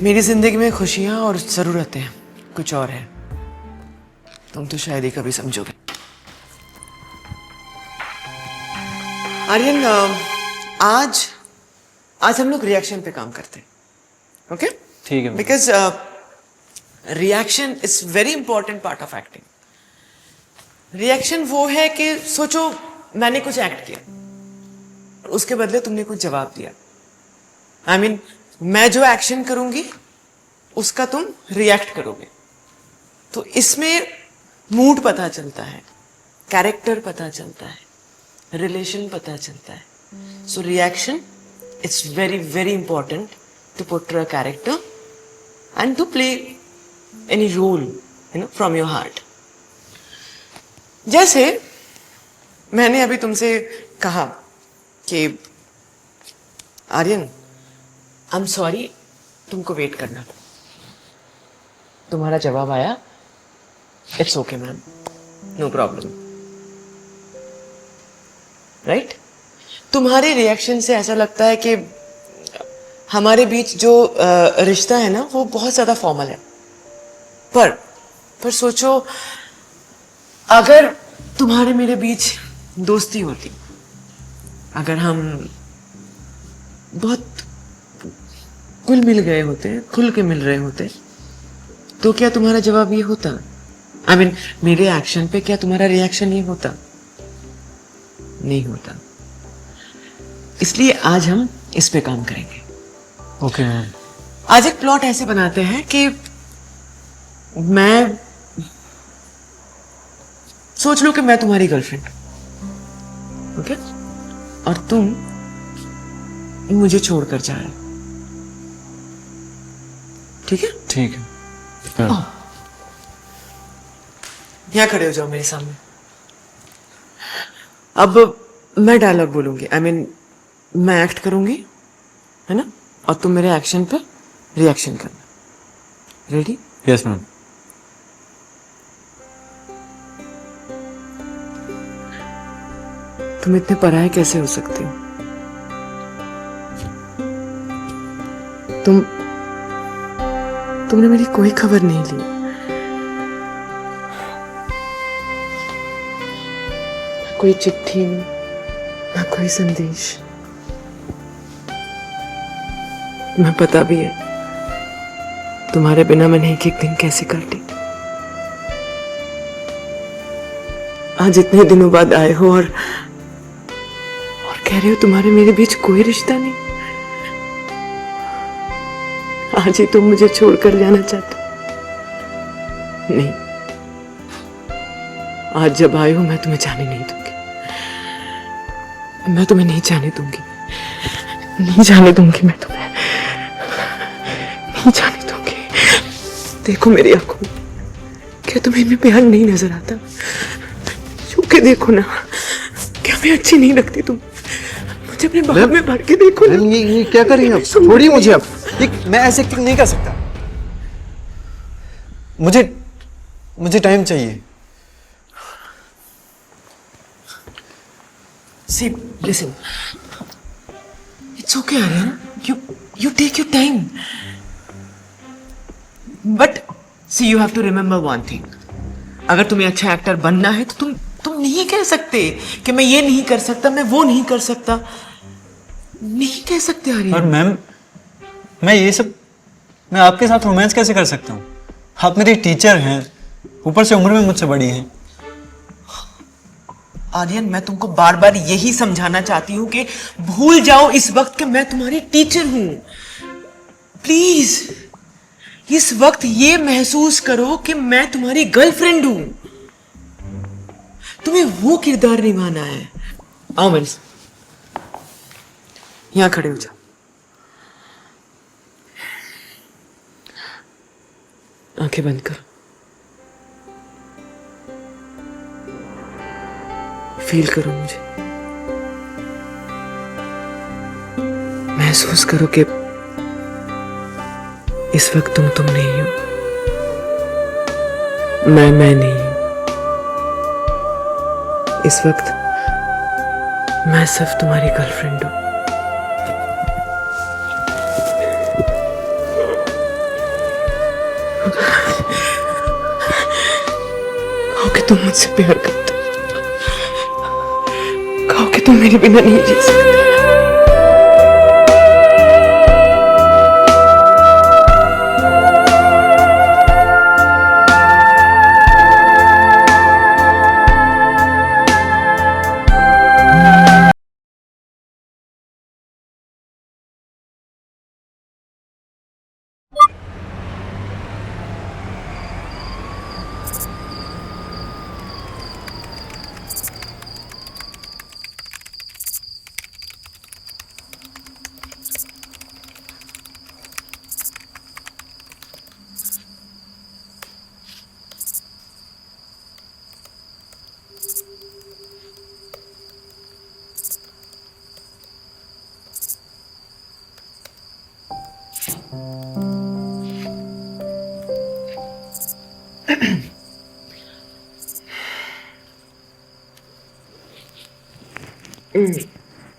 मेरी जिंदगी में खुशियां और जरूरतें कुछ और है। तुम तो शायद ही कभी समझोगे। आर्यन, आज आज हम लोग रिएक्शन पे काम करते हैं। ओके, ठीक है। Because reaction is very important part of acting. Reaction वो है कि सोचो मैंने कुछ एक्ट किया, उसके बदले तुमने कुछ जवाब दिया। आई मीन मैं जो एक्शन करूंगी उसका तुम रिएक्ट करोगे। तो इसमें मूड पता चलता है, कैरेक्टर पता चलता है, रिलेशन पता चलता है। So reaction it's very very important to portray a character and to play any role from your heart. जैसे मैंने अभी तुमसे कहा कि आर्यन आई एम सॉरी, तुमको वेट करना। तुम्हारा जवाब आया, it's okay ma'am, no problem, right? तुम्हारे रिएक्शन से ऐसा लगता है कि हमारे बीच जो रिश्ता है ना वो बहुत ज्यादा फॉर्मल है। पर सोचो अगर तुम्हारे मेरे बीच दोस्ती होती, अगर हम बहुत कुल मिल गए होते, खुल के मिल रहे होते, तो क्या तुम्हारा जवाब ये होता? आई मीन मेरे एक्शन पे क्या तुम्हारा रिएक्शन ये होता? नहीं होता। इसलिए आज हम इस पे काम करेंगे। Okay ma'am. आज एक प्लॉट ऐसे बनाते हैं कि मैं सोच लो कि मैं तुम्हारी गर्लफ्रेंड, ओके, और तुम मुझे छोड़कर जा रहे, ठीक है? ठीक है। यहां खड़े हो जाओ मेरे सामने। अब मैं डायलॉग बोलूंगी, आई मीन मैं एक्ट करूंगी, है ना? और तुम मेरे एक्शन पे रिएक्शन करना। रेडी? Yes ma'am. तुम इतने पराये कैसे हो सकते हो? तुमने मेरी कोई खबर नहीं ली। कोई चिट्ठी, ना कोई संदेश। मैं पता भी है तुम्हारे बिना मैंने एक एक दिन कैसे काटी। आज इतने दिनों बाद आए हो और कह रहे हो तुम्हारे मेरे बीच कोई रिश्ता नहीं। आज ही तुम मुझे छोड़कर जाना चाहते हो? नहीं, आज जब आए हो मैं तुम्हें जाने नहीं दूंगी। मैं तुम्हें नहीं जाने दूंगी, नहीं जाने दूंगी, मैं तुम्हें नहीं जाने दूंगी। देखो मेरी आंखों में, क्या तुम्हें में प्यार नहीं नजर आता? छू के देखो ना, क्या मैं अच्छी नहीं लगती? तुम मुझे अपने बाहों में भर के देखो ना। ये क्या कर रही हैं आप? छोड़िए मुझे अब। मैं ऐसे एक्टिंग नहीं कर सकता। मुझे टाइम चाहिए। See, listen. It's okay, Aryan. You take your time. But see, you have to remember one thing. अगर तुम्हें अच्छा एक्टर बनना है तो तुम नहीं कह सकते कि मैं ये नहीं कर सकता, मैं वो नहीं कर सकता। नहीं कह सकते आर्यन। और मैम, मैं आपके साथ रोमांस कैसे कर सकता हूँ? आप मेरी टीचर हैं, ऊपर से उम्र में मुझसे बड़ी हैं। आर्यन, मैं तुमको बार बार यही समझाना चाहती हूँ कि भूल जाओ इस वक्त कि मैं तुम्हारी टीचर हूं। प्लीज इस वक्त ये महसूस करो कि मैं तुम्हारी गर्लफ्रेंड हूं। तुम्हें वो किरदार निभाना है। आओ मेरे साथ, यहां खड़े हो जाओ। आंखें बंद करो। फील करो मुझे, महसूस करो कि इस वक्त तुम नहीं हो, मैं नहीं हूं। इस वक्त मैं सिर्फ तुम्हारी गर्लफ्रेंड हूं। कहो कि तुम मुझसे प्यार करते हो, कहो कि तुम मेरे बिना नहीं जी सकते।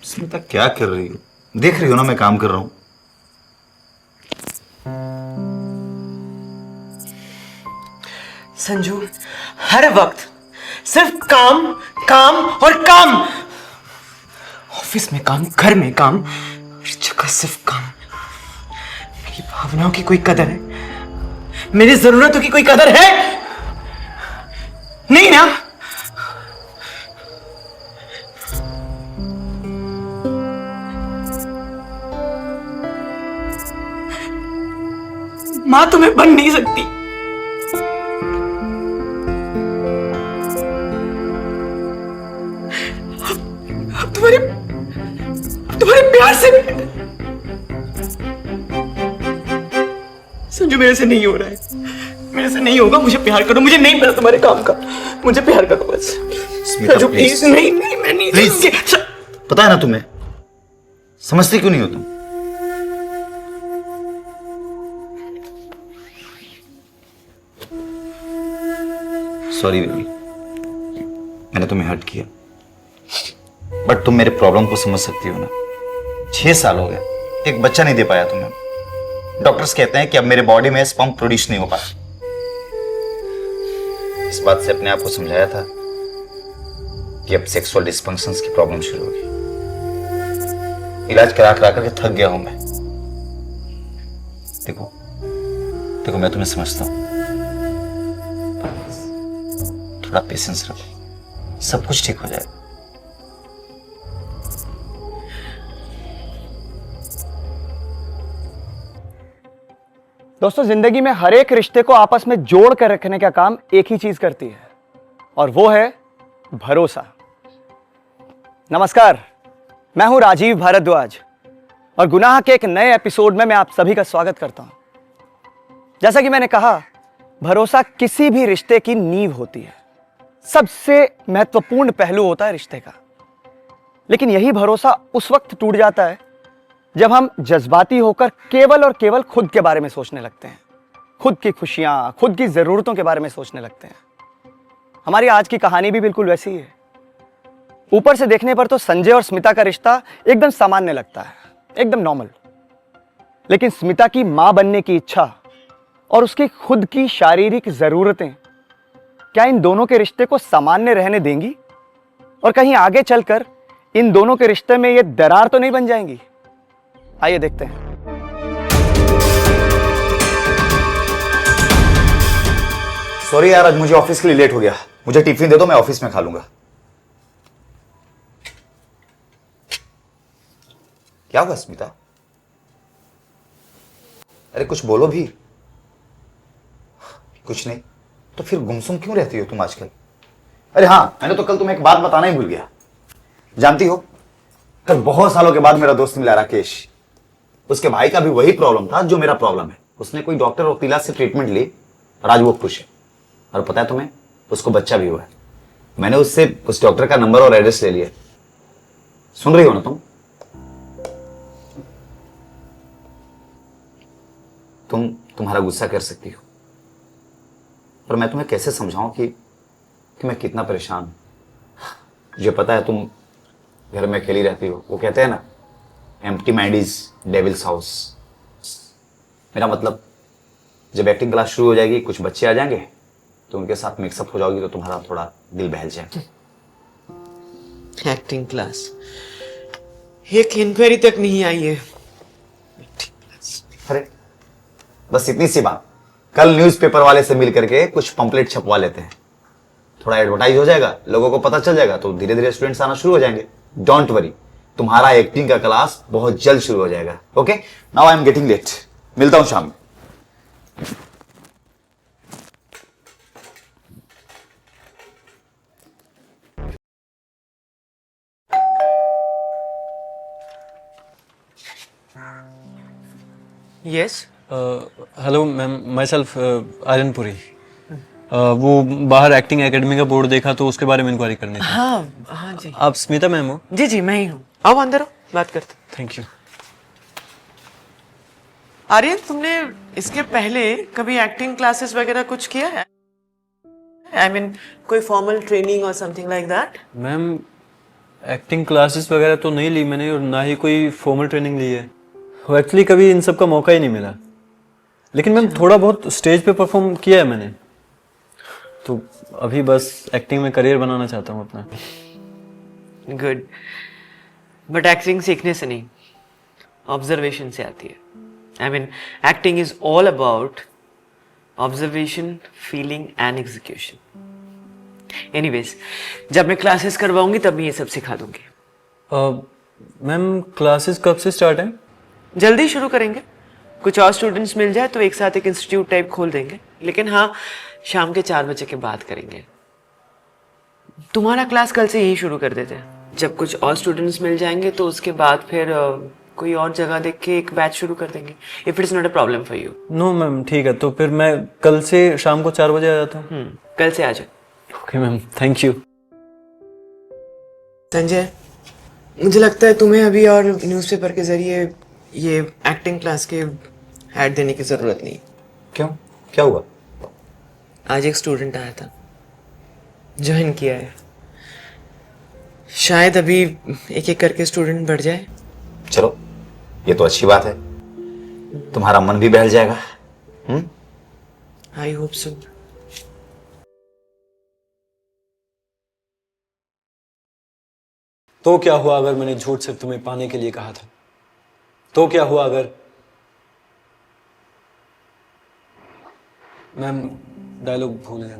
स्मिता क्या कर रही हो? देख रही हो ना मैं काम कर रहा हूं। संजू, हर वक्त सिर्फ काम काम और काम। ऑफिस में काम, घर में काम, हर जगह सिर्फ काम। मेरी भावनाओं की कोई कदर है? मेरी जरूरतों की कोई कदर है? नहीं ना। मां तुम्हें बन नहीं सकती। अब तुम्हारे प्यार से संजू, मेरे से नहीं हो रहा है, मेरे से नहीं होगा। मुझे प्यार करो, मुझे नहीं पता तुम्हारे काम का, मुझे प्यार करो बस। संजू प्लीज। नहीं नहीं, मैं नहीं प्लीज। पता है ना तुम्हें, समझते क्यों नहीं हो तुम? सॉरी बेबी, मैंने तुम्हें हर्ट किया, बट तुम मेरे प्रॉब्लम को समझ सकती हो ना। 6 साल हो गए, एक बच्चा नहीं दे पाया तुम्हें। डॉक्टर्स कहते हैं कि अब मेरे बॉडी में स्पर्म प्रोड्यूस नहीं हो पाया। इस बात से अपने आप को समझाया था कि अब सेक्सुअल डिस्फंक्शंस की प्रॉब्लम शुरू होगी। इलाज करा करा करके थक गया हूं मैं। देखो देखो, मैं तुम्हें समझता हूं, थोड़ा पेशेंस रखो, सब कुछ ठीक हो जाएगा। दोस्तों, जिंदगी में हर एक रिश्ते को आपस में जोड़ कर रखने का काम एक ही चीज करती है, और वो है भरोसा। नमस्कार, मैं हूं राजीव भारद्वाज और गुनाह के एक नए एपिसोड में मैं आप सभी का स्वागत करता हूं। जैसा कि मैंने कहा, भरोसा किसी भी रिश्ते की नींव होती है, सबसे महत्वपूर्ण पहलू होता है रिश्ते का। लेकिन यही भरोसा उस वक्त टूट जाता है जब हम जज्बाती होकर केवल और केवल खुद के बारे में सोचने लगते हैं, खुद की खुशियां, खुद की जरूरतों के बारे में सोचने लगते हैं। हमारी आज की कहानी भी बिल्कुल वैसी ही है। ऊपर से देखने पर तो संजय और स्मिता का रिश्ता एकदम सामान्य लगता है, एकदम नॉर्मल। लेकिन स्मिता की मां बनने की इच्छा और उसकी खुद की शारीरिक जरूरतें क्या इन दोनों के रिश्ते को सामान्य रहने देंगी? और कहीं आगे चलकर इन दोनों के रिश्ते में ये दरार तो नहीं बन जाएंगी? आइए देखते हैं। सॉरी यार, आज मुझे ऑफिस के लिए लेट हो गया। मुझे टिफिन दे दो, मैं ऑफिस में खा लूंगा। क्या हुआ स्मिता? अरे कुछ बोलो भी। कुछ नहीं तो फिर गुमसुम क्यों रहती हो तुम आजकल? अरे हाँ, मैंने तो कल तुम्हें एक बात बताना ही भूल गया। जानती हो, कल बहुत सालों के बाद मेरा दोस्त मिला राकेश। उसके भाई का भी वही प्रॉब्लम था जो मेरा प्रॉब्लम है। उसने कोई डॉक्टर और वकीला से ट्रीटमेंट ली और आज वो खुश है। और पता है तुम्हें, उसको बच्चा भी हुआ है। मैंने उससे उस डॉक्टर का नंबर और एड्रेस ले लिया। सुन रही हो ना तुम्हारा गुस्सा कर सकती हो, पर मैं तुम्हें कैसे समझाऊं कि मैं कितना परेशान हूं। मुझे पता है तुम घर में अकेली रहती हो। वो कहते हैं ना, empty mind is devils house. मेरा मतलब जब एक्टिंग क्लास शुरू हो जाएगी, कुछ बच्चे आ जाएंगे तो उनके साथ मिक्सअप हो जाओगी तो तुम्हारा थोड़ा दिल बहल जाएगा। एक्टिंग क्लास, एक इंक्वायरी तक नहीं आई है। अरे बस इतनी सी बात, कल न्यूज़पेपर वाले से मिल करके कुछ पंपलेट छपवा लेते हैं, थोड़ा एडवर्टाइज हो जाएगा, लोगों को पता चल जाएगा तो धीरे धीरे स्टूडेंट्स आना शुरू हो जाएंगे। डोंट वरी, तुम्हारा एक्टिंग का क्लास बहुत जल्द शुरू हो जाएगा। Okay, now I am getting late, मिलता हूं शाम में। Yes, hello ma'am, myself Aryan Puri. वो बाहर एक्टिंग एकेडमी का बोर्ड देखा तो उसके बारे में इंक्वायरी करनी थी। हाँ हाँ जी आप स्मिता मैम हो? जी जी, मैं ही हूँ। आओ अंदर, आओ, बात करते। Thank you. आर्यन, तुमने इसके पहले कभी एक्टिंग क्लासेस वगैरह कुछ किया है? आई मीन कोई फॉर्मल ट्रेनिंग और something like that? Ma'am acting classes वगैरह तो नहीं ली मैंने, और ना ही कोई फॉर्मल ट्रेनिंग ली है। एक्चुअली कभी इन सब का मौका ही नहीं मिला, लेकिन मैम थोड़ा बहुत स्टेज पे परफॉर्म किया है मैंने, तो अभी बस एक्टिंग में करियर बनाना चाहता हूँ अपना। गुड, बट एक्टिंग सीखने से नहीं, ऑब्जर्वेशन से आती है। I mean acting is all about observation, feeling and execution. Anyways, जब मैं क्लासेस करवाऊंगी तब मैं ये सब सिखा दूंगी। मैम क्लासेस कब से स्टार्ट है? जल्दी शुरू करेंगे, कुछ और स्टूडेंट्स मिल जाए तो एक साथ एक इंस्टीट्यूट टाइप खोल देंगे, लेकिन हाँ शाम के 4 बजे के बाद करेंगे। तुम्हारा क्लास कल से यही शुरू कर देते हैं, जब कुछ और स्टूडेंट्स मिल जाएंगे तो उसके बाद फिर कोई और जगह देख के एक बैच शुरू कर देंगे, if it is not a problem for you. No ma'am, ठीक है, तो फिर मैं कल से शाम को 4 बजे आ जाता हूँ। कल से आ जाओ। Okay ma'am, thank you. Sanjay, मुझे लगता है तुम्हें अभी और न्यूज़पेपर के जरिए ये एक्टिंग क्लास के ऐड देने की जरूरत नहीं। क्यों, क्या हुआ? आज एक स्टूडेंट आया था, ज्वाइन किया है, शायद अभी एक एक करके स्टूडेंट बढ़ जाए। चलो, ये तो अच्छी बात है, तुम्हारा मन भी बहल जाएगा। I hope so. तो क्या हुआ अगर मैंने झूठ सिर्फ तुम्हें पाने के लिए कहा था? तो क्या हुआ अगर? मैम डायलॉग भूल गया।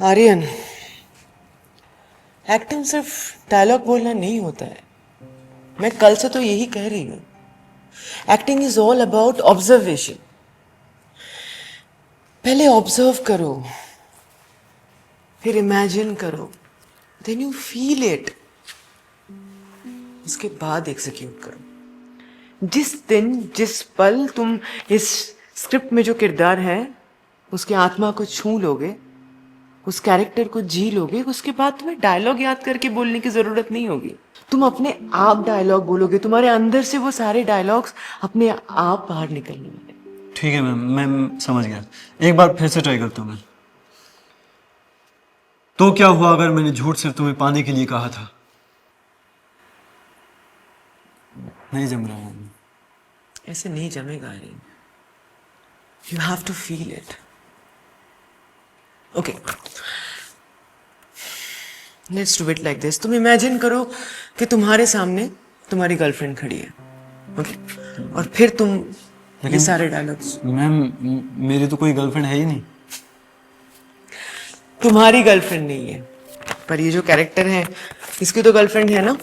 आर्यन, एक्टिंग सिर्फ डायलॉग बोलना नहीं होता है, मैं कल से तो यही कह रही हूं। Acting is all about observation. पहले ऑब्जर्व करो, फिर इमेजिन करो, देन यू फील इट, उसके बाद एग्जीक्यूट करो। जिस दिन जिस पल तुम इस स्क्रिप्ट में जो किरदार है उसके आत्मा को छू लोगे, उस कैरेक्टर को जी लोगे, उसके बाद तुम्हें डायलॉग याद करके बोलने की जरूरत नहीं होगी। तुम अपने आप डायलॉग बोलोगे, तुम्हारे अंदर से वो सारे डायलॉग्स अपने आप बाहर निकलने वाले। ठीक है मैम, मैं समझ गया। एक बार फिर से ट्राई करता हूँ मैं। तो क्या हुआ अगर मैंने झूठ सिर्फ तुम्हें पाने के लिए कहा था? नहीं जम रहा है। ऐसे नहीं जमेगा Aryan, you have to feel it. Okay, let's do it like this. तुम इमेजिन करो कि तुम्हारे सामने तुम्हारी गर्लफ्रेंड खड़ी है, ओके? और फिर तुम ये सारे डायलॉग्स। मैम मेरी तो कोई गर्लफ्रेंड है ही नहीं। तुम्हारी गर्लफ्रेंड नहीं है, पर ये जो कैरेक्टर है इसकी तो गर्लफ्रेंड है ना?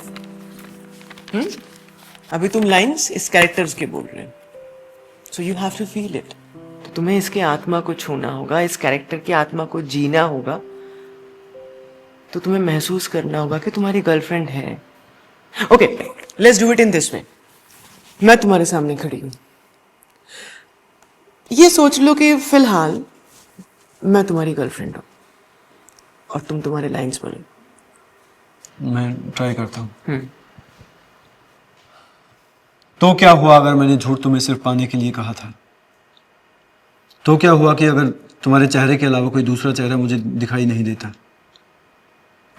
अभी तुम लाइंस इस कैरेक्टर्स के बोल रहे हो, so you have to feel it. तो तुम्हें इसके आत्मा को छूना होगा, इस कैरेक्टर की आत्मा को जीना होगा, तो तुम्हें महसूस करना होगा कि तुम्हारी गर्लफ्रेंड है। Okay, let's do it in this way. मैं तुम्हारे सामने खड़ी हूं, ये सोच लो कि फिलहाल मैं तुम्हारी गर्लफ्रेंड हूं और तुम तुम्हारे लाइंस बोलो। मैं ट्राई करता हूँ। तो क्या हुआ अगर मैंने झूठ तुम्हें सिर्फ पाने के लिए कहा था? तो क्या हुआ कि अगर तुम्हारे चेहरे के अलावा कोई दूसरा चेहरा मुझे दिखाई नहीं देता?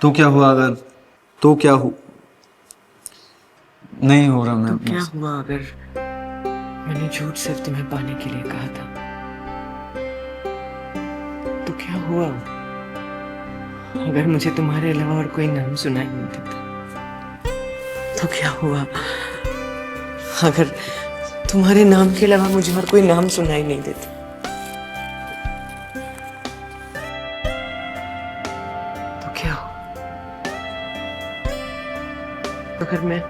तो क्या हुआ अगर? तो क्या नहीं हो रहा मैम। क्या हुआ अगर मैंने झूठ सिर्फ तुम्हें पाने के लिए कहा था। तो क्या हुआ अगर मुझे तुम्हारे अलावा और कोई नाम सुनाई नहीं देता? तो क्या हुआ अगर तुम्हारे नाम के अलावा मुझे और कोई नाम सुनाई नहीं देता? तो क्या हुआ अगर मैं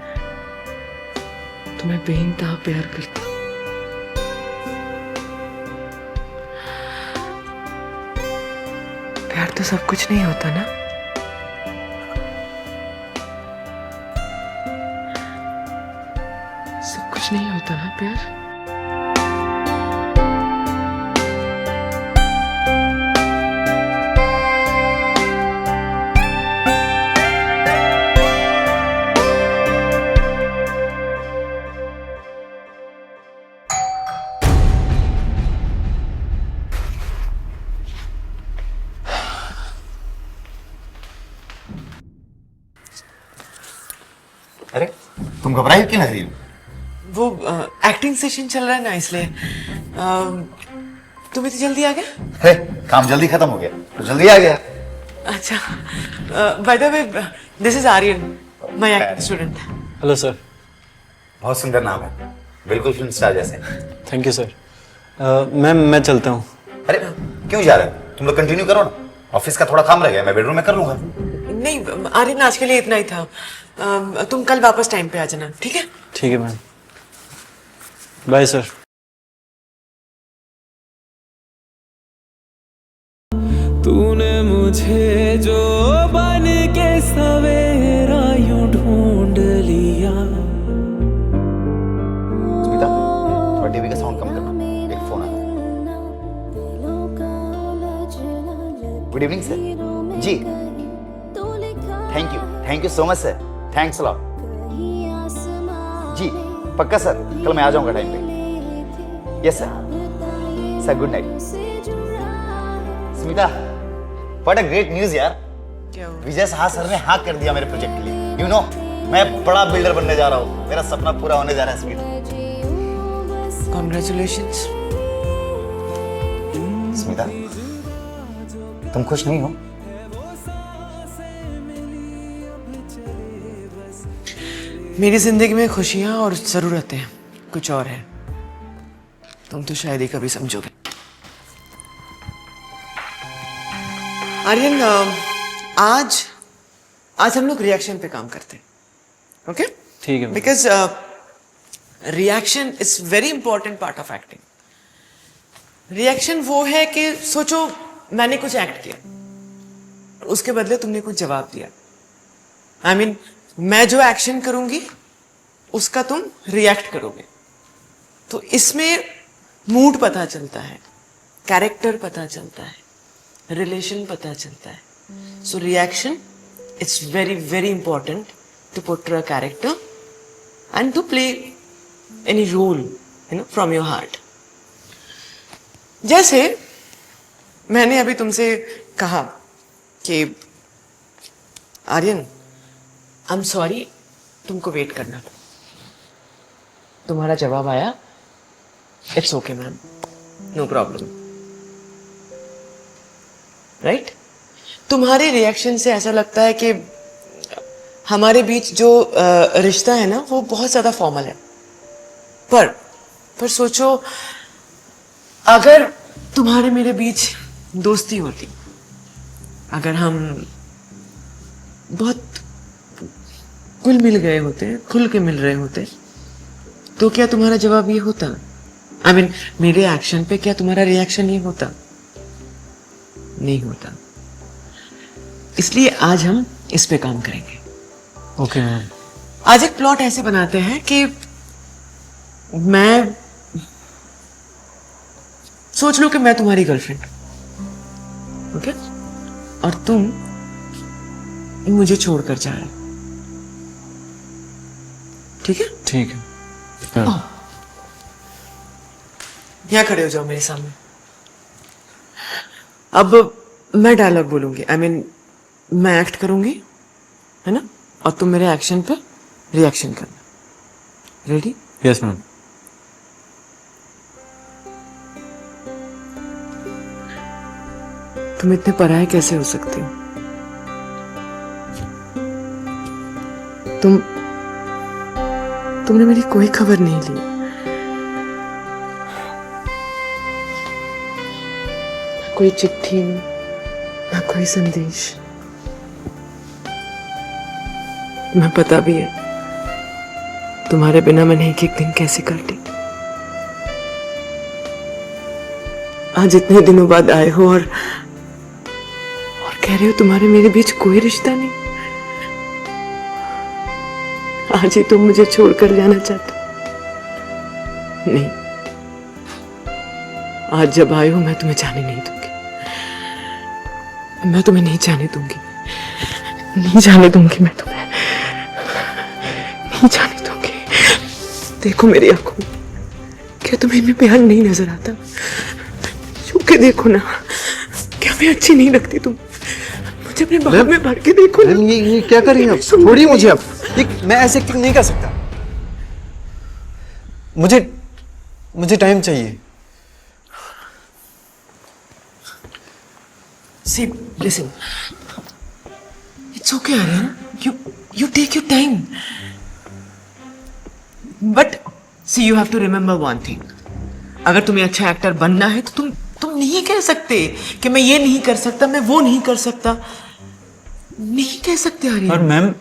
तुम्हें बेइंतहा प्यार करता? प्यार तो सब कुछ नहीं होता ना। सब कुछ नहीं होता ना प्यार। अरे तुम घबराई क्यों लग रही हो? वो एक्टिंग सेशन चल रहा है ना, इसलिए तुम इतनी जल्दी आ गए? अरे काम जल्दी खत्म हो गया तो जल्दी आ गया। अच्छा, by the way this is Aryan, my acting student. Hello sir. बहुत सुंदर नाम है, बिल्कुल फिल्म स्टार जैसे। Thank you sir. मैम मैं चलता हूँ। अरे क्यों जा रहे हो? तुम लोग कंटिन्यू करो ना, ऑफिस का थोड़ा काम रह गया, मैं बेडरूम में कर लूंगा। नहीं आर्यन, आज के लिए इतना ही था। तुम कल वापस टाइम पे आ जाना, ठीक है? ठीक है मैम, बाय सर। तूने मुझे जो बन के सवेरा यूं ढूंढ लिया। स्मिता, थोड़ा टीवी का साउंड कम करना, एक फोन आ रहा है। Good evening sir. जी thank you so much sir, thanks a lot. जी पक्का सर, कल मैं आ जाऊंगा टाइम पे। Yes sir. Sir good night. Smita, what a great news यार। क्या हुआ? विजय साहा सर ने हाँ कर दिया मेरे प्रोजेक्ट के लिए। यू नो मैं बड़ा बिल्डर बनने जा रहा हूँ, मेरा सपना पूरा होने जा रहा है स्मिता। कॉन्ग्रेचुलेशंस। स्मिता, तुम खुश नहीं हो? मेरी जिंदगी में खुशियां और जरूरतें कुछ और है, तुम तो शायद ही कभी समझोगे। आर्यन, आज हम लोग रिएक्शन पे काम करते हैं, ओके? ठीक है। Because reaction is very important part of acting. Reaction वो है कि सोचो मैंने कुछ एक्ट किया, उसके बदले तुमने कुछ जवाब दिया। आई मीन मैं जो एक्शन करूंगी उसका तुम रिएक्ट करोगे, तो इसमें मूड पता चलता है, कैरेक्टर पता चलता है, रिलेशन पता चलता है। So reaction it's very very important to portray a character and to play any role, you know, from your heart. जैसे मैंने अभी तुमसे कहा कि आर्यन आई एम सॉरी, तुमको वेट करना था। तुम्हारा जवाब आया, it's okay ma'am, no problem, right? तुम्हारे रिएक्शन से ऐसा लगता है कि हमारे बीच जो रिश्ता है ना वो बहुत ज्यादा फॉर्मल है। पर सोचो अगर तुम्हारे मेरे बीच दोस्ती होती, अगर हम बहुत कुल मिल गए होते, खुल के मिल रहे होते, तो क्या तुम्हारा जवाब ये होता? आई मीन मेरे एक्शन पे क्या तुम्हारा रिएक्शन ये होता? नहीं होता। इसलिए आज हम इस पे काम करेंगे। Okay ma'am. आज एक प्लॉट ऐसे बनाते हैं कि मैं सोच लो कि मैं तुम्हारी गर्लफ्रेंड, ओके? और तुम मुझे छोड़कर जा रहे हो, ठीक है? ठीक है। यहाँ खड़े हो जाओ मेरे सामने। अब मैं डायलॉग बोलूंगी, आई मीन मैं एक्ट करूंगी, है ना? और तुम मेरे एक्शन पे रिएक्शन करना। रेडी? Yes ma'am. तुम इतने पराये कैसे हो सकते हो? तुमने मेरी कोई खबर नहीं ली। ना कोई चिट्ठी, ना कोई संदेश। तुम्हें पता भी है तुम्हारे बिना मैंने एक एक दिन कैसे काटे। आज इतने दिनों बाद आए हो और कह रहे हो तुम्हारे मेरे बीच कोई रिश्ता नहीं। आज ही तुम मुझे छोड़कर जाना चाहते हो? नहीं, आज जब आए हो मैं तुम्हें जाने नहीं दूंगी। मैं तुम्हें नहीं जाने दूंगी, नहीं जाने दूंगी। मैं तुम्हें नहीं जाने दूंगी। देखो मेरी आंखों में, क्या तुम्हें में प्यार नहीं नजर आता? छू के देखो ना, क्या मैं अच्छी नहीं लगती? तुम मुझे अपने बाहों में भर के देखो ना। ये क्या कर रही हैं आप? छोड़िए मुझे अब। मैं ऐसे एक्टिंग नहीं कर सकता। मुझे टाइम चाहिए। See, listen. It's okay, Aryan. You take your time. But see, you have to remember one thing. अगर तुम्हें अच्छा एक्टर बनना है तो तुम नहीं कह सकते कि मैं ये नहीं कर सकता, मैं वो नहीं कर सकता। नहीं कह सकते आर्यन। और मैम,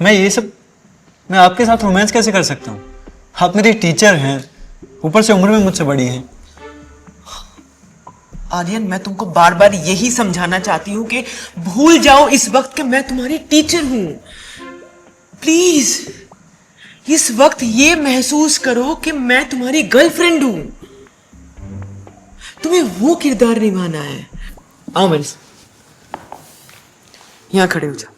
मैं आपके साथ रोमांस कैसे कर सकता हूँ? आप मेरी टीचर हैं, ऊपर से उम्र में मुझसे बड़ी हैं। आर्यन, मैं तुमको बार बार यही समझाना चाहती हूँ कि भूल जाओ इस वक्त कि मैं तुम्हारी टीचर हूं। प्लीज इस वक्त ये महसूस करो कि मैं तुम्हारी गर्लफ्रेंड हूं। तुम्हें वो किरदार निभाना है। आओ मेरे साथ, यहां खड़े हो जाओ।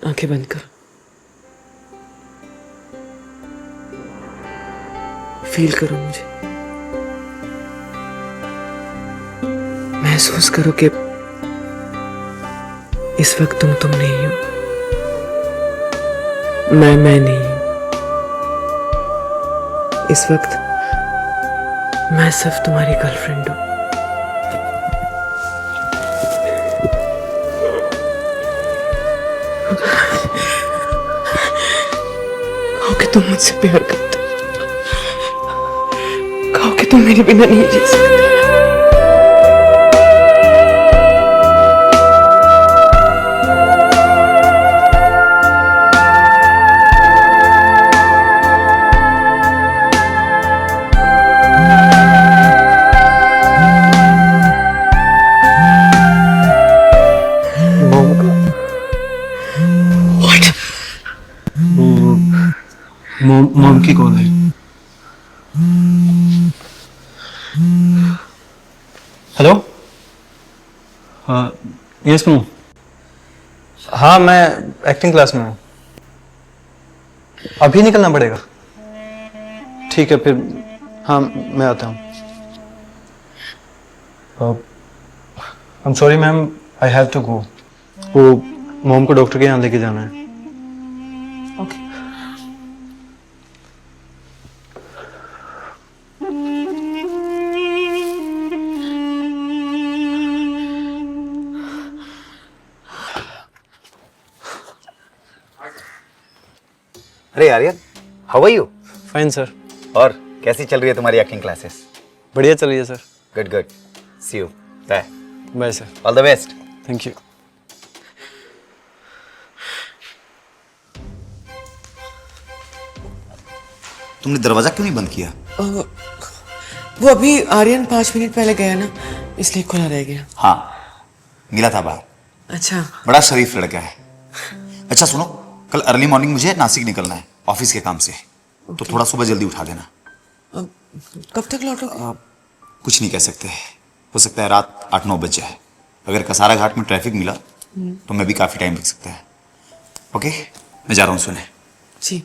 आंखें बंद करो। फील करो मुझे, महसूस करो कि इस वक्त तुम नहीं हो, मैं नहीं हूं। इस वक्त मैं सिर्फ तुम्हारी गर्लफ्रेंड हूं। कहो कि तुम मुझसे प्यार करते हो, कहो कि तुम मेरे बिना नहीं जी सकते। मॉम की कॉल है। हेलो। Yes mom. हाँ, मैं एक्टिंग क्लास में हूँ। अभी निकलना पड़ेगा? ठीक है फिर, हाँ मैं आता हूँ। I am sorry ma'am, I have to go. वो मॉम को डॉक्टर के यहाँ लेके जाना है। ओके। अरे Aryan, how are you? Fine sir. और कैसी चल रही है तुम्हारी एक्टिंग क्लासेस? बढ़िया चल रही है sir. Good good. See you. Bye. Bye sir. All the best. Thank you. तुमने दरवाजा क्यों नहीं बंद किया? वो अभी आर्यन 5 मिनट पहले गया ना, इसलिए खुला रह गया। हाँ, मिला था बाहर। अच्छा। बड़ा शरीफ लड़का है। अच्छा सुनो, कल अर्ली मॉर्निंग मुझे नासिक निकलना है ऑफिस के काम से, तो थोड़ा सुबह जल्दी उठा देना। कब तक लौटोगे? कुछ नहीं कह सकते, हो सकता है रात 8-9 बज जाए। अगर कसारा घाट में ट्रैफिक मिला तो मैं भी काफी टाइम लग सकता है। ओके, मैं जा रहा हूँ सोने। जी।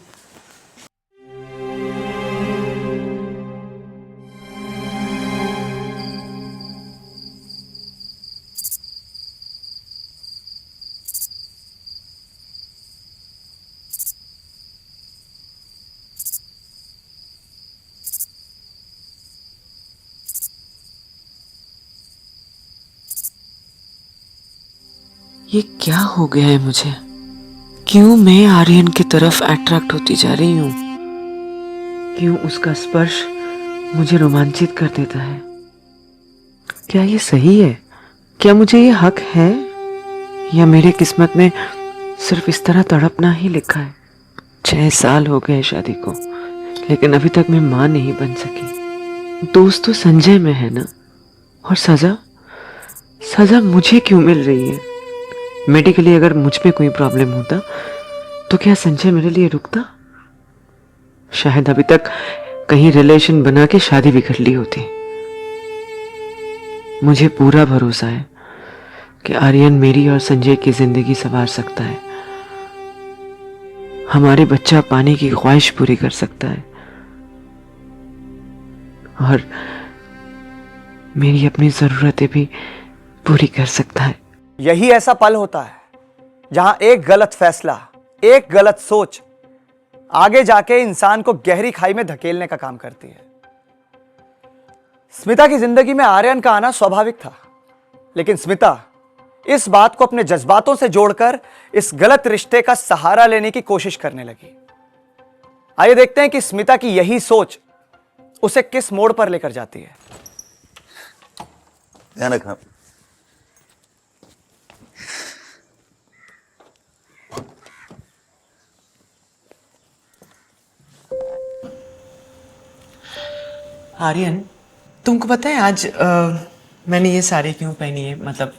ये क्या हो गया है मुझे? क्यों मैं आर्यन की तरफ अट्रैक्ट होती जा रही हूँ? क्यों उसका स्पर्श मुझे रोमांचित कर देता है? क्या ये सही है? क्या मुझे ये हक है, या मेरे किस्मत में सिर्फ इस तरह तड़पना ही लिखा है? 6 साल हो गए शादी को, लेकिन अभी तक मैं मां नहीं बन सकी। दोस्त तो संजय में है ना, और सजा सजा मुझे क्यों मिल रही है? मेडिकली अगर मुझ में कोई प्रॉब्लम होता तो क्या संजय मेरे लिए रुकता? शायद अभी तक कहीं रिलेशन बना के शादी भी कर ली होती। मुझे पूरा भरोसा है कि आर्यन मेरी और संजय की जिंदगी संवार सकता है, हमारे बच्चा पाने की ख्वाहिश पूरी कर सकता है, और मेरी अपनी जरूरतें भी पूरी कर सकता है। यही ऐसा पल होता है जहां एक गलत फैसला, एक गलत सोच आगे जाके इंसान को गहरी खाई में धकेलने का काम करती है। स्मिता की जिंदगी में आर्यन का आना स्वाभाविक था, लेकिन स्मिता इस बात को अपने जज्बातों से जोड़कर इस गलत रिश्ते का सहारा लेने की कोशिश करने लगी। आइए देखते हैं कि स्मिता की यही सोच उसे किस मोड़ पर लेकर जाती है। ध्यान रखना। आर्यन, तुमको पता है आज मैंने ये साड़ी क्यों पहनी है? मतलब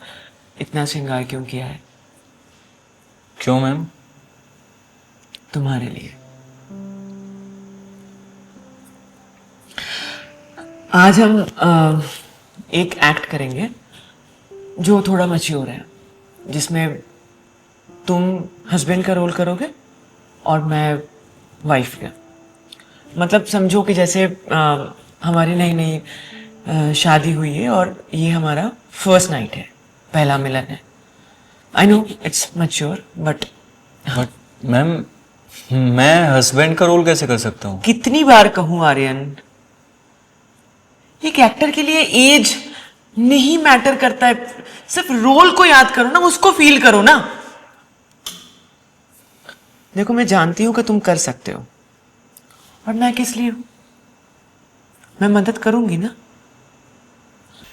इतना श्रृंगार क्यों किया है? क्यों मैम? तुम्हारे लिए। आज हम एक एक्ट करेंगे जो थोड़ा मैच्योर है, जिसमें तुम हस्बैंड का रोल करोगे और मैं वाइफ का। मतलब समझो कि जैसे हमारी नई नई शादी हुई है और ये हमारा फर्स्ट नाइट है, पहला मिलन है। I know it's mature, but ma'am, मैं हस्बैंड का रोल कैसे कर सकता हूँ? कितनी बार कहूं आर्यन, एक एक्टर के लिए एज नहीं मैटर करता है, सिर्फ रोल को याद करो ना, उसको फील करो ना। देखो, मैं जानती हूं कि तुम कर सकते हो, और मैं किस लिए हूं? मैं मदद करूंगी ना।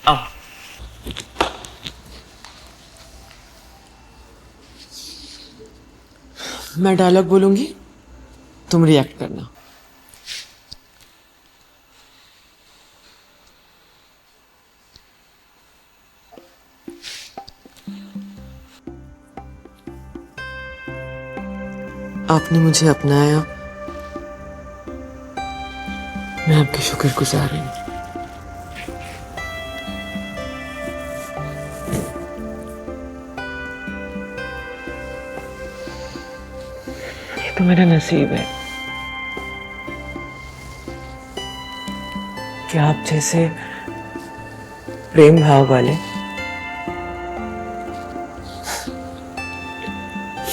आओ। मैं डायलॉग बोलूंगी, तुम रिएक्ट करना। आपने मुझे अपनाया, मैं आपकी शुक्रगुजार हूं। ये तो मेरा नसीब है कि आप जैसे प्रेम भाव वाले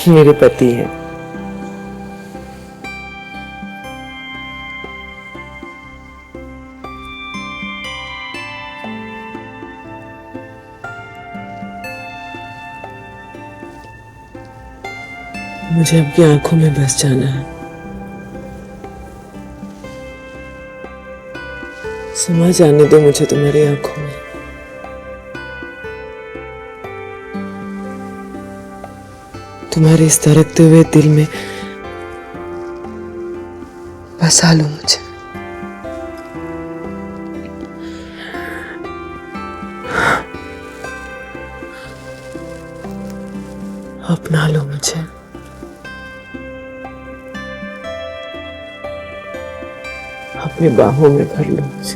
मेरे पति हैं। मुझे आपकी आंखों में बस जाना है। समा जाने दो मुझे तुम्हारी आंखों में। तुम्हारे इस धड़कते हुए दिल में बसा लो मुझे। अपना लो मुझे। अपनी बाहों में भर लो मुझे।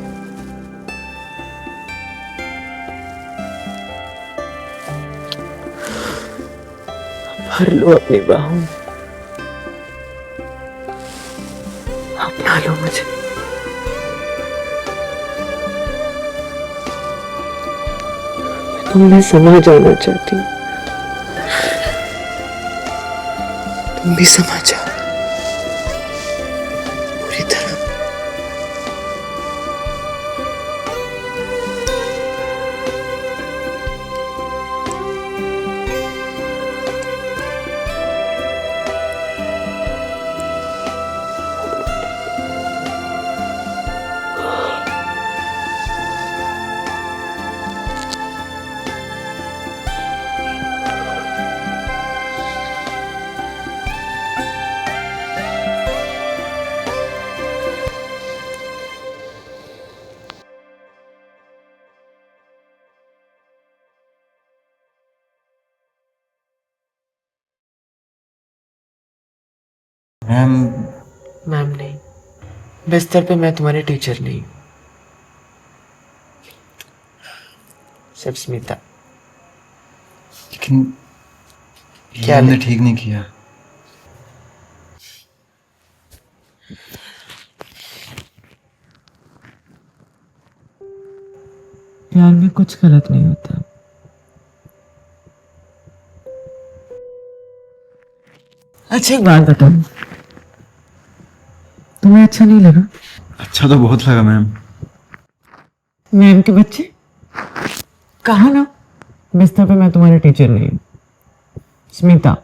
भर लो अपनी बाहों में। अपना लो मुझे। मैं तुम में समा जाना चाहती हूँ। तुम भी समा जाओ पूरी तरह। मैम मैम नहीं, बिस्तर पे मैं तुम्हारे टीचर नहीं हूँ, सिर्फ स्मिता। लेकिन क्या हमने लेकिन? ठीक नहीं किया। प्यार में कुछ गलत नहीं होता। अच्छा एक बात बताओ, तुम्हें अच्छा नहीं लगा? अच्छा तो बहुत लगा मैम। मैम के बच्चे, कहा ना बिस्तर पे मैं तुम्हारे टीचर नहीं हूँ। स्मिता,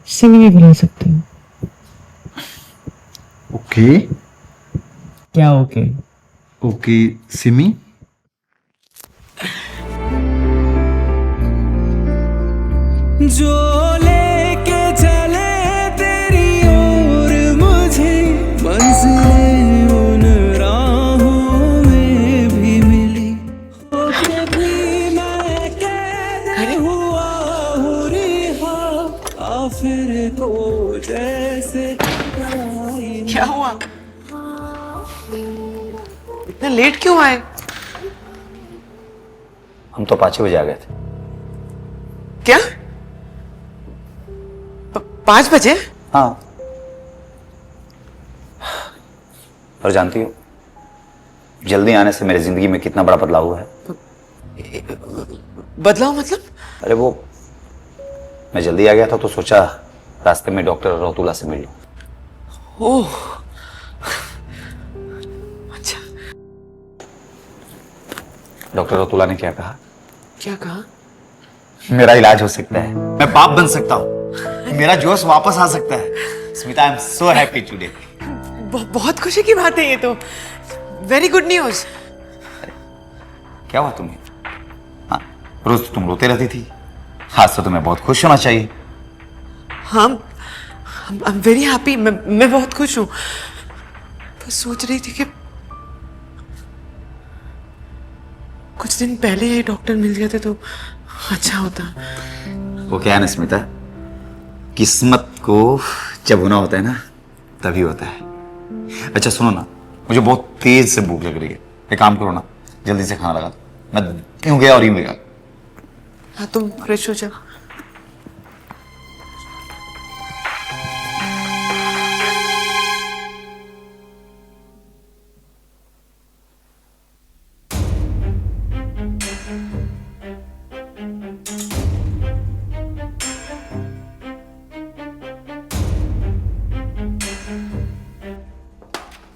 सिमी भी बुला सकती हूँ। ओके क्या ओके? ओके सिमी। जो लेके चले तेरी ओर मुझे, मंजिलें उन राहों में भी मिली, होके भी मैं कैद हुआ हूँ रिहा, आखिर को जैसे क्या हुआ? इतना लेट क्यों आए? हम तो 5 बजे आ गए थे। क्या 5 बजे? हाँ, और जानती हो जल्दी आने से मेरी जिंदगी में कितना बड़ा बदलाव हुआ है। बदलाव मतलब? अरे वो मैं जल्दी आ गया था तो सोचा रास्ते में डॉक्टर रतुला से मिल लूं। ओह अच्छा, डॉक्टर रतुला ने क्या कहा? क्या कहा? मेरा इलाज हो सकता है, मैं बाप बन सकता हूँ, मेरा जोश वापस आ सकता है। Smita, I am so happy today. बहुत खुशी की बात है ये तो, वेरी गुड न्यूज। क्या हुआ तुम्हें? हाँ, रोज तो तुम रोते रहती थी, आज तो तुम्हें बहुत खुश होना चाहिए। हम आई एम वेरी हैप्पी, मैं बहुत खुश हूँ। बस सोच रही थी कि कुछ दिन पहले ये डॉक्टर मिल जाते तो अच्छा होता। वो क्या है ना स्मिता, किस्मत को जब होना होता है ना तभी होता है। अच्छा सुनो ना, मुझे बहुत तेज से भूख लग रही है, एक काम करो ना, जल्दी से खाना लगा दो। मैं यूं गया और यूं गया। हाँ तुम फ्रेश हो जाओ।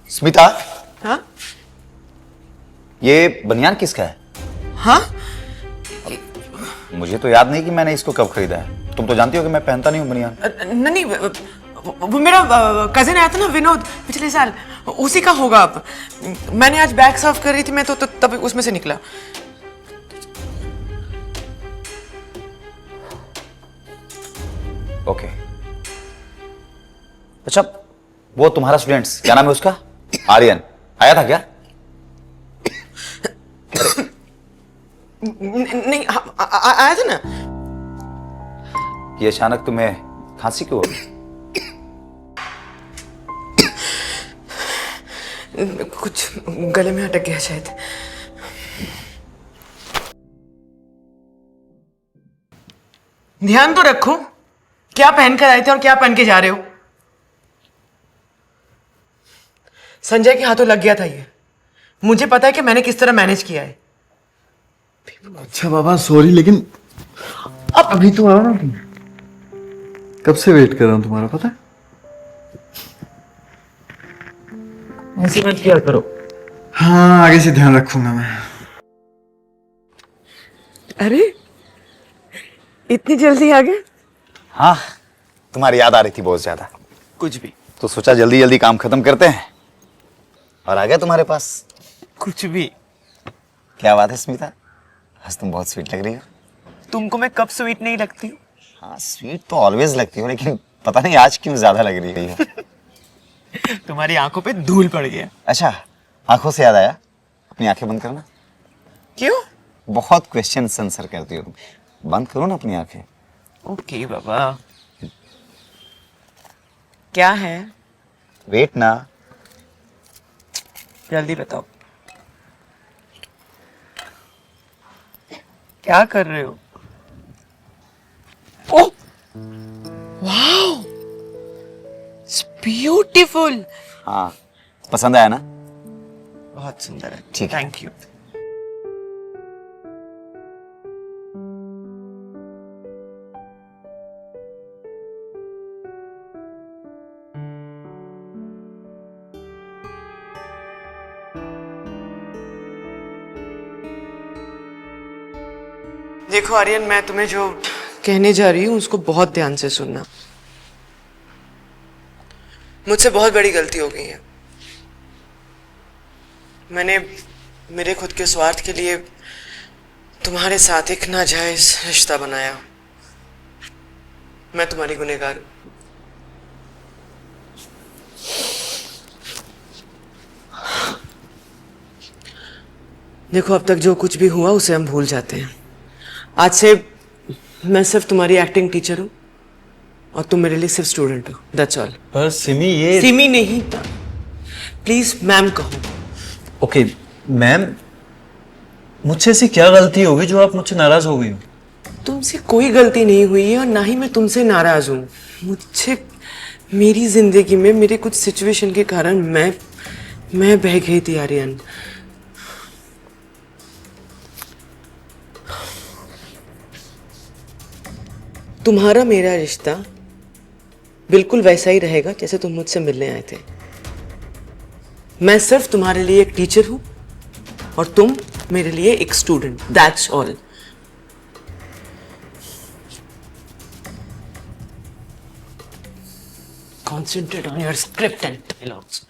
स्मिता, हाँ ये बनियान किसका है? हाँ, मुझे तो याद नहीं कि मैंने इसको कब खरीदा है। तुम तो जानती हो कि मैं पहनता नहीं हूँ बनियान। नहीं वो मेरा कजिन आया था ना विनोद पिछले साल, उसी का होगा। अब मैंने आज बैग साफ कर रही थी मैं तो तब उसमें से निकला। ओके। अच्छा, वो तुम्हारा स्टूडेंट्स क्या नाम है उसका? आर्यन आया था क्या? नहीं आया था ना। ये अचानक तुम्हें खांसी क्यों हो गई? कुछ गले में अटक गया शायद। ध्यान तो रखो क्या पहन कर आए थे और क्या पहन के जा रहे हो। संजय के हाथों लग गया था ये, मुझे पता है कि मैंने किस तरह मैनेज किया है। अच्छा बाबा सॉरी, लेकिन अब अभी तो आओ ना तुम। कब से वेट कर रहा हूँ तुम्हारा, पता है? ऐसे मत किया करो। हाँ आगे से ध्यान रखूंगा मैं। अरे इतनी जल्दी आ गए? हाँ, तुम्हारी याद आ रही थी बहुत ज्यादा। कुछ भी। तो सोचा जल्दी जल्दी काम खत्म करते हैं और आ गए तुम्हारे पास। कुछ भी। क्या बात है स्मिता, आज तुम बहुत स्वीट लग रही हो। तुमको मैं कब स्वीट नहीं लगती हूँ? हाँ स्वीट तो ऑलवेज लगती हो, लेकिन पता नहीं आज क्यों ज्यादा लग रही है। तुम्हारी आंखों पे धूल पड़ गया। अच्छा, आंखों से याद आया, अपनी आंखें बंद करना। क्यों? बहुत क्वेश्चन आंसर करती हो तुम, बंद करो ना अपनी आंखें। ओके बाबा, क्या है? वेट ना। जल्दी बताओ, क्या कर रहे हो? Oh wow, it's beautiful. हाँ, पसंद आया ना? बहुत सुंदर है, ठीक है। Thank you. देखो आर्यन, मैं तुम्हें जो कहने जा रही हूँ उसको बहुत ध्यान से सुनना। मुझसे बहुत बड़ी गलती हो गई है। मैंने मेरे खुद के स्वार्थ के लिए तुम्हारे साथ एक नाजायज रिश्ता बनाया। मैं तुम्हारी गुनहगार हूं। देखो, अब तक जो कुछ भी हुआ उसे हम भूल जाते हैं। आज से मैं सिर्फ तुम्हारी एक्टिंग टीचर हूं और तुम मेरे लिए सिर्फ स्टूडेंट हो। That's all. पर सिमी ये सिमी नहीं था, प्लीज मैम कहो। ओके मैम, मुझसे ऐसी क्या गलती होगी जो आप मुझसे नाराज हो गई हो? तुमसे कोई गलती नहीं हुई है और ना ही मैं तुमसे नाराज हूं। मुझे मेरी जिंदगी में मेरे कुछ सिचुएशन के कारण मैं बह गई थी आर्यन। तुम्हारा मेरा रिश्ता बिल्कुल वैसा ही रहेगा जैसे तुम मुझसे मिलने आए थे। मैं सिर्फ तुम्हारे लिए एक टीचर हूं और तुम मेरे लिए एक student. That's all. Concentrate on your script and dialogues.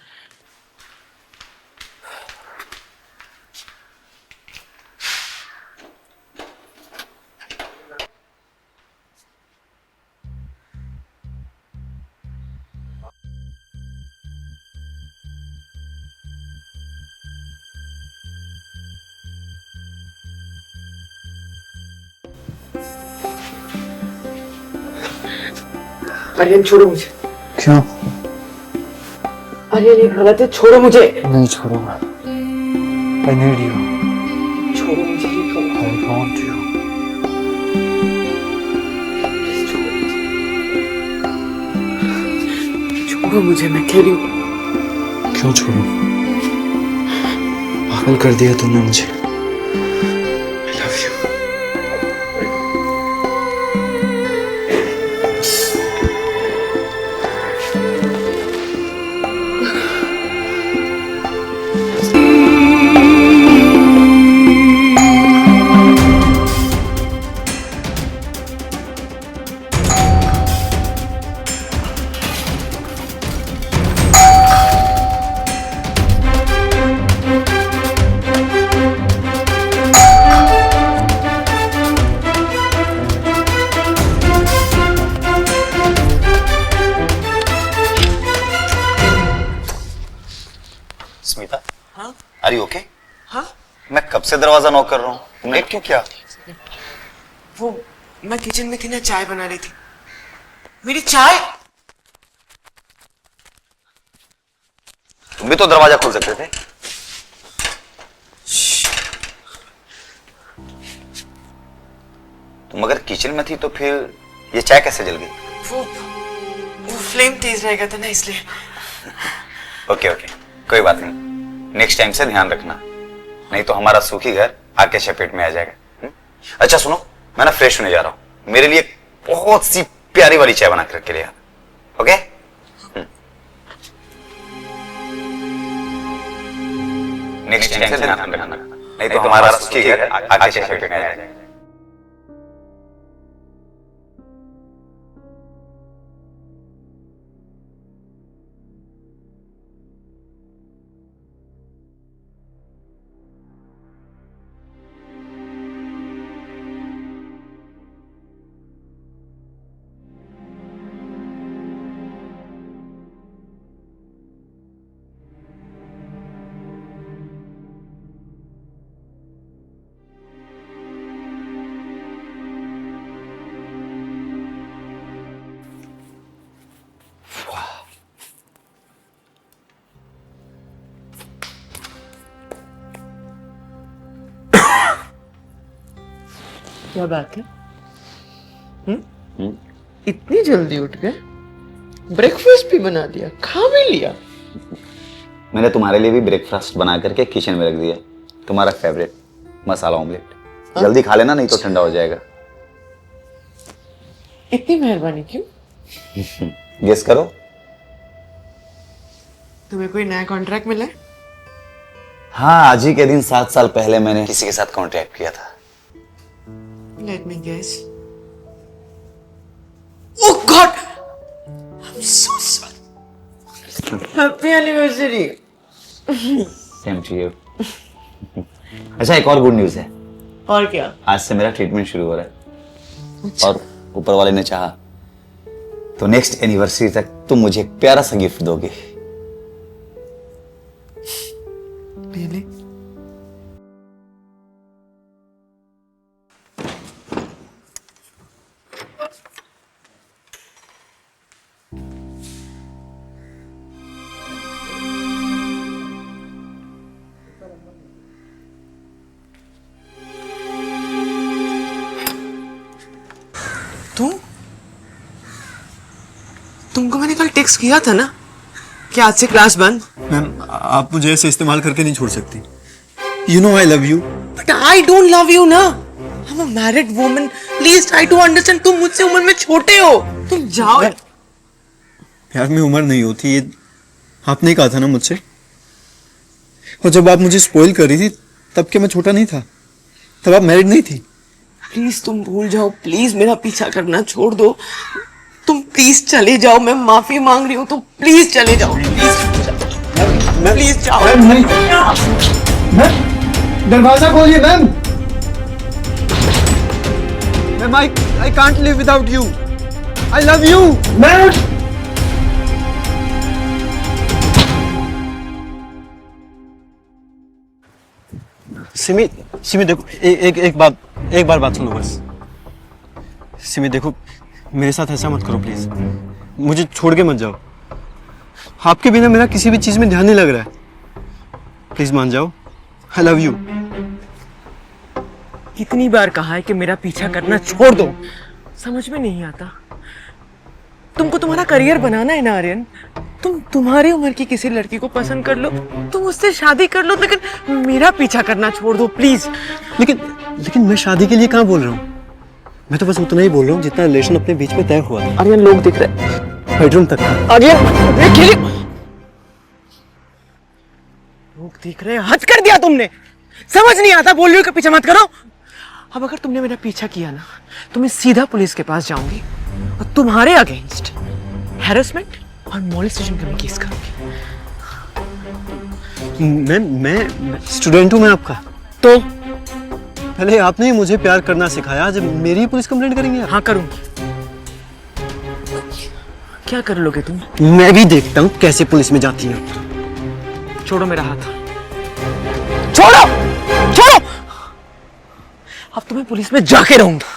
Aryan छोड़ो मुझे। क्यों? आर्यन ये गलत है, छोड़ो मुझे। नहीं छोड़ूंगा। I need you. छोड़ो मुझे, ये गलत है। I want you. छोड़ो मुझे, मैं कह रही हूँ। क्यों छोड़ूं? पागल कर दिया तूने मुझे। I love you. स्मिता, हाँ आर यू ओके? हाँ, मैं कब से दरवाजा नॉक कर रहा हूँ, तुमने लेट क्यों किया? वो मैं किचन में थी ना, चाय बना रही थी। मेरी चाय। तुम भी तो दरवाजा खोल सकते थे। तुम अगर किचन में थी तो फिर ये चाय कैसे जल गई? वो फ्लेम तेज रह गया था ना, इसलिए। ओके ओके, कोई बात नहीं। नेक्स्ट टाइम से ध्यान रखना, नहीं तो हमारा सूखी घर आके चपेट में आ जाएगा। अच्छा सुनो, मैं ना फ्रेश होने जा रहा हूँ, मेरे लिए बहुत सी प्यारी वाली चाय बना के रख के ले आना। ओके? नेक्स्ट टाइम से ध्यान रखना, नहीं तो हमारा सूखी घर आके चपेट में आ जाएगा। क्या बात है? इतनी जल्दी उठ गए? ब्रेकफास्ट भी बना दिया, खा भी लिया। मैंने तुम्हारे लिए भी ब्रेकफास्ट बना करके किचन में रख दिया, तुम्हारा फेवरेट मसाला ऑमलेट। जल्दी खा लेना, नहीं तो ठंडा हो जाएगा। इतनी मेहरबानी क्यों? गेस करो। तुम्हें कोई नया कॉन्ट्रैक्ट मिला है? हाँ, आज ही के दिन 7 साल पहले मैंने किसी के साथ कॉन्ट्रैक्ट किया था। Let me guess. Oh God! I'm so sorry. Happy anniversary. Same to you. अच्छा, एक और गुड न्यूज है। और क्या? आज से मेरा ट्रीटमेंट शुरू हो रहा है। और ऊपर वाले ने चाहा तो नेक्स्ट एनिवर्सरी तक तुम मुझे एक प्यारा सा गिफ्ट दोगे। Really? तुमको मैंने कल टेक्स्ट किया था ना कि आज से क्लास बंद। मैम, आप मुझे ऐसे इस्तेमाल करके नहीं छोड़ सकती। You know I love you. But I don't love you ना। I am a married woman, please try to understand. तुम मुझसे उम्र में छोटे हो, तुम जाओ। प्यार में उम्र नहीं होती, ये आपने कहा था ना मुझसे। और जब आप मुझे स्पॉइल कर रही थी तब क्या मैं छोटा नहीं था? तब आप मैरिड नहीं थी। प्लीज तुम भूल जाओ, प्लीज मेरा पीछा करना छोड़ दो। तुम प्लीज चले जाओ, मैं माफी मांग रही हूँ, तो प्लीज चले जाओ। प्लीज जाओ। नहीं, दरवाजा खोलिए ma'am. Ma'am, I can't live without you. I love you ma'am. Simi, Simi देखो, एक बार बात सुनो बस। सिमी देखो, मेरे साथ ऐसा मत करो प्लीज। मुझे छोड़ के मत जाओ। आपके बिना मेरा किसी भी चीज में ध्यान नहीं लग रहा है। प्लीज मान जाओ। आई लव यू। कितनी बार कहा है कि मेरा पीछा करना छोड़ दो, समझ में नहीं आता। तुमको तुम्हारा करियर बनाना है ना आर्यन। तुम तुम्हारी उम्र की किसी लड़की को पसंद कर लो, तुम उससे शादी कर लो, लेकिन मेरा पीछा करना छोड़ दो प्लीज। लेकिन मैं शादी के लिए कहाँ बोल रहा हूँ। मैं तो बस उतना ही बोल रहा हूँ जितना रिलेशन अपने बीच में तय हुआ था। आर्यन, लोग दिख रहे हैं। बेडरूम तक। आर्यन, लोग दिख रहे हैं। हद कर दिया तुमने। समझ नहीं आता, बोल रही हो कि पीछा मत करो। अब अगर तुमने मेरा पीछा किया ना तो मैं सीधा पुलिस के पास जाऊंगी और तुम्हारे अगेंस्ट हैरेसमेंट और मॉलेस्टेशन का केस करूंगी। मैं स्टूडेंट हूँ मैं आपका। तो पहले आपने ही मुझे प्यार करना सिखाया, आज मेरी ही पुलिस कंप्लेंट करेंगे आप? हाँ, करूंगी। क्या कर लोगे तुम? मैं भी देखता हूँ कैसे पुलिस में जाती है। छोड़ो मेरा हाथ। छोड़ो, छोड़ो। अब तुम्हें पुलिस में जाके रहूंगा।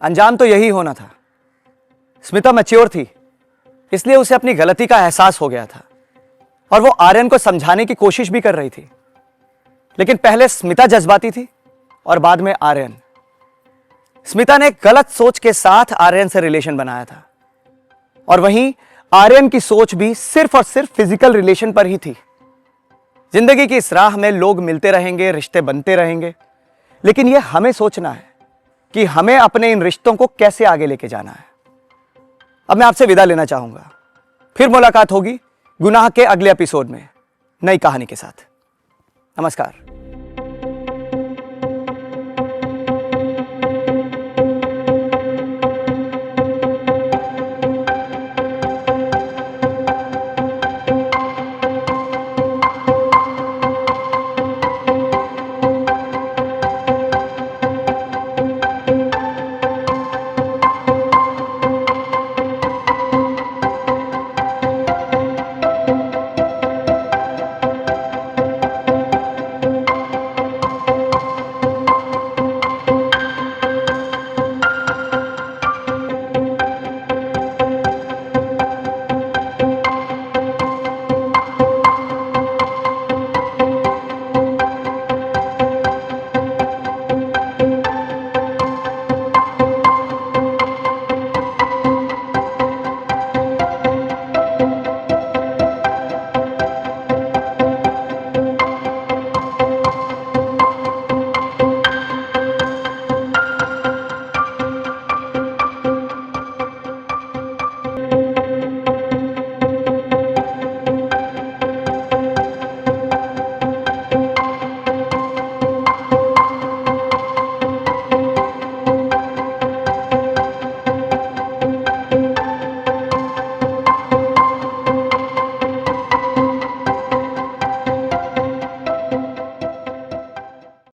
अंजाम तो यही होना था। स्मिता मैच्योर थी, इसलिए उसे अपनी गलती का एहसास हो गया था और वो आर्यन को समझाने की कोशिश भी कर रही थी। लेकिन पहले स्मिता जज्बाती थी और बाद में आर्यन। स्मिता ने गलत सोच के साथ आर्यन से रिलेशन बनाया था और वहीं आर्यन की सोच भी सिर्फ और सिर्फ फिजिकल रिलेशन पर ही थी। जिंदगी की इस राह में लोग मिलते रहेंगे, रिश्ते बनते रहेंगे, लेकिन यह हमें सोचना है कि हमें अपने इन रिश्तों को कैसे आगे लेके जाना है। अब मैं आपसे विदा लेना चाहूंगा। फिर मुलाकात होगी गुनाह के अगले एपिसोड में नई कहानी के साथ। नमस्कार।